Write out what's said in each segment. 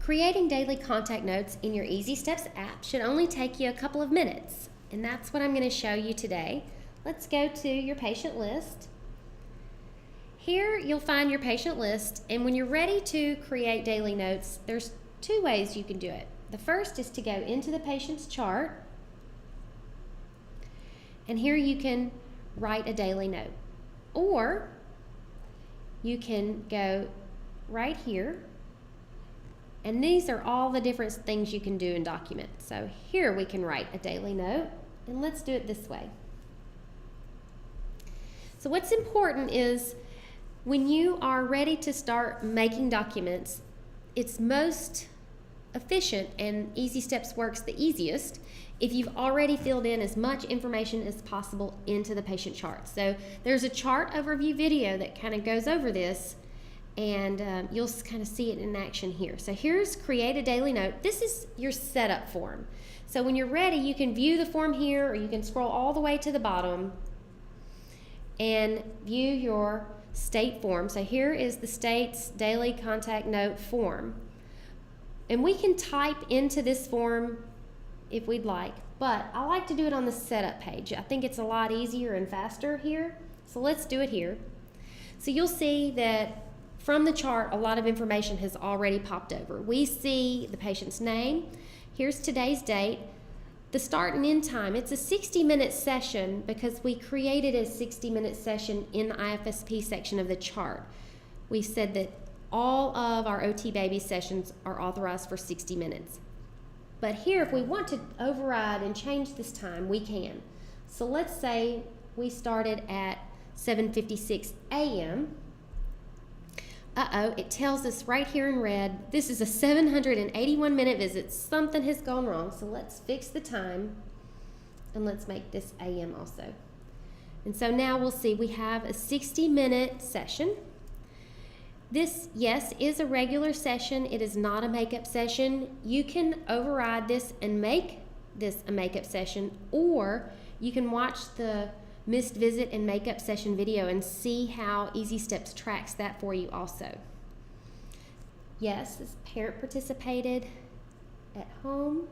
Creating daily contact notes in your EasySteps app should only take you a couple of minutes, and that's what I'm going to show you today. Let's go to your patient list. Here you'll find your patient list, and when you're ready to create daily notes, there's two ways you can do it. The first is to go into the patient's chart, and here you can write a daily note. Or you can go right here, and these are all the different things you can do in Document. So here we can write a daily note, and let's do it this way. So what's important is when you are ready to start making documents, it's most efficient and EasySteps works the easiest if you've already filled in as much information as possible into the patient chart. So there's a chart overview video that kind of goes over this, and you'll kind of see it in action here. So here's create a daily note. This is your setup form. So when you're ready, you can view the form here, or you can scroll all the way to the bottom and view your state form. So here is the state's daily contact note form. And we can type into this form if we'd like, but I like to do it on the setup page. I think it's a lot easier and faster here. So let's do it here. So you'll see that from the chart, a lot of information has already popped over. We see the patient's name. Here's today's date. The start and end time. It's a 60-minute session because we created a 60-minute session in the IFSP section of the chart. We said that all of our OT baby sessions are authorized for 60 minutes. But here, if we want to override and change this time, we can. So let's say we started at 7:56 a.m. It tells us right here in red, this is a 781-minute visit. Something has gone wrong, so let's fix the time, and let's make this a.m. also. And so now we'll see we have a 60-minute session. This, yes, is a regular session. It is not a makeup session. You can override this and make this a makeup session, or you can watch the missed visit and makeup session video and see how EasySteps tracks that for you also. Yes, this parent participated at home.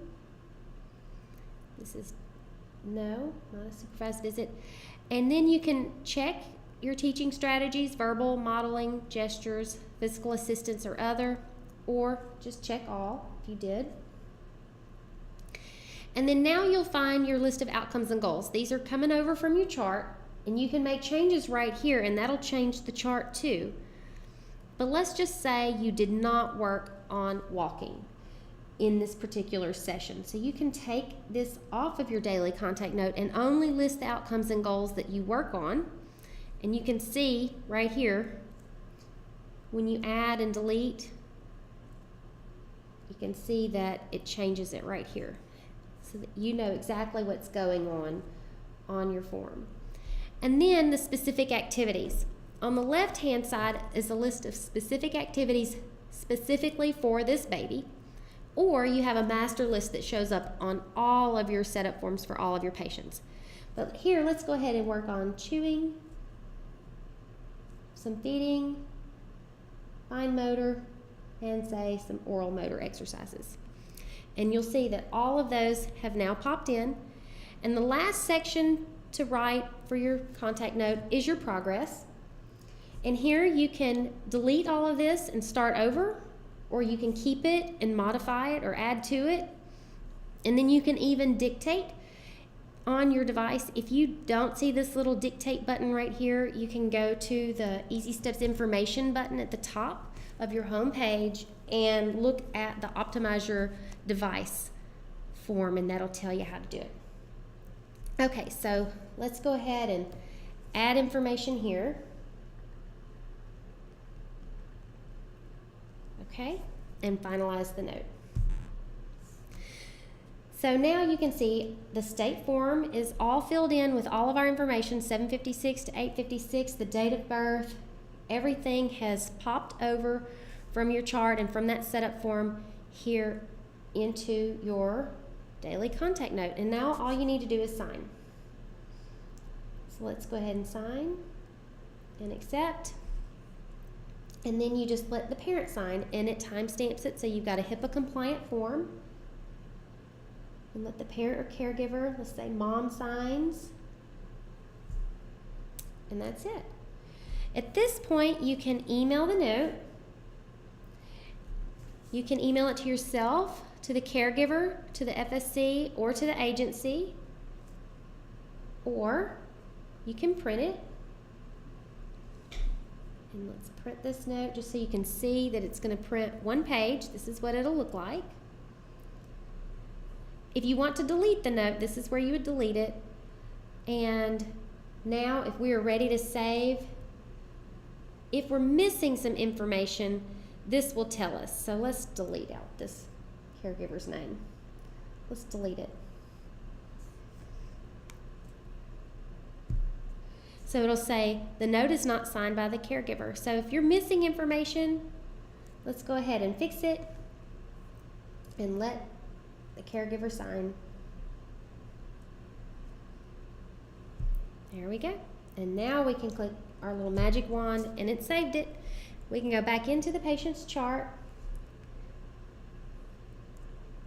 This is no, not a supervised visit. And then you can check your teaching strategies, verbal, modeling, gestures, physical assistance, or other, or just check all if you did. And then now you'll find your list of outcomes and goals. These are coming over from your chart, and you can make changes right here, and that'll change the chart too. But let's just say you did not work on walking in this particular session. So you can take this off of your daily contact note and only list the outcomes and goals that you work on. And you can see right here, when you add and delete, you can see that it changes it right here, so that you know exactly what's going on your form. And then the specific activities. On the left-hand side is a list of specific activities specifically for this baby, or you have a master list that shows up on all of your setup forms for all of your patients. But here, let's go ahead and work on chewing, some feeding, fine motor, and say some oral motor exercises. And you'll see that all of those have now popped in. And the last section to write for your contact note is your progress. And here you can delete all of this and start over, or you can keep it and modify it or add to it. And then you can even dictate on your device. If you don't see this little dictate button right here, you can go to the EasySteps information button at the top of your home page and look at the Optimize Your Device form, and that'll tell you how to do it. Okay, so let's go ahead and add information here. Okay, and finalize the note. So now you can see the state form is all filled in with all of our information, 7:56 to 8:56, the date of birth. Everything has popped over from your chart and from that setup form here into your daily contact note. And now all you need to do is sign. So let's go ahead and sign and accept. And then you just let the parent sign, and it timestamps it, so you've got a HIPAA compliant form. And let the parent or caregiver, let's say mom signs. And that's it. At this point, you can email the note. You can email it to yourself, to the caregiver, to the FSC, or to the agency. Or you can print it. And let's print this note just so you can see that it's going to print one page. This is what it'll look like. If you want to delete the note, this is where you would delete it. And now if we are ready to save, if we're missing some information, this will tell us. So let's delete out this caregiver's name. Let's delete it. So it'll say the note is not signed by the caregiver. So if you're missing information, let's go ahead and fix it and let the caregiver sign. There we go. And now we can click our little magic wand and it saved it. We can go back into the patient's chart.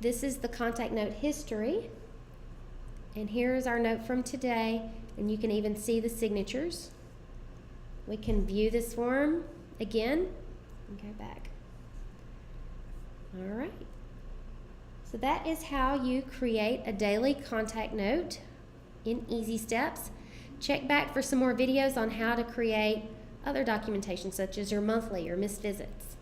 This is the contact note history. And here's our note from today. And you can even see the signatures. We can view this form again and go back. All right. So that is how you create a daily contact note in EasySteps. Check back for some more videos on how to create other documentation such as your monthly or missed visits.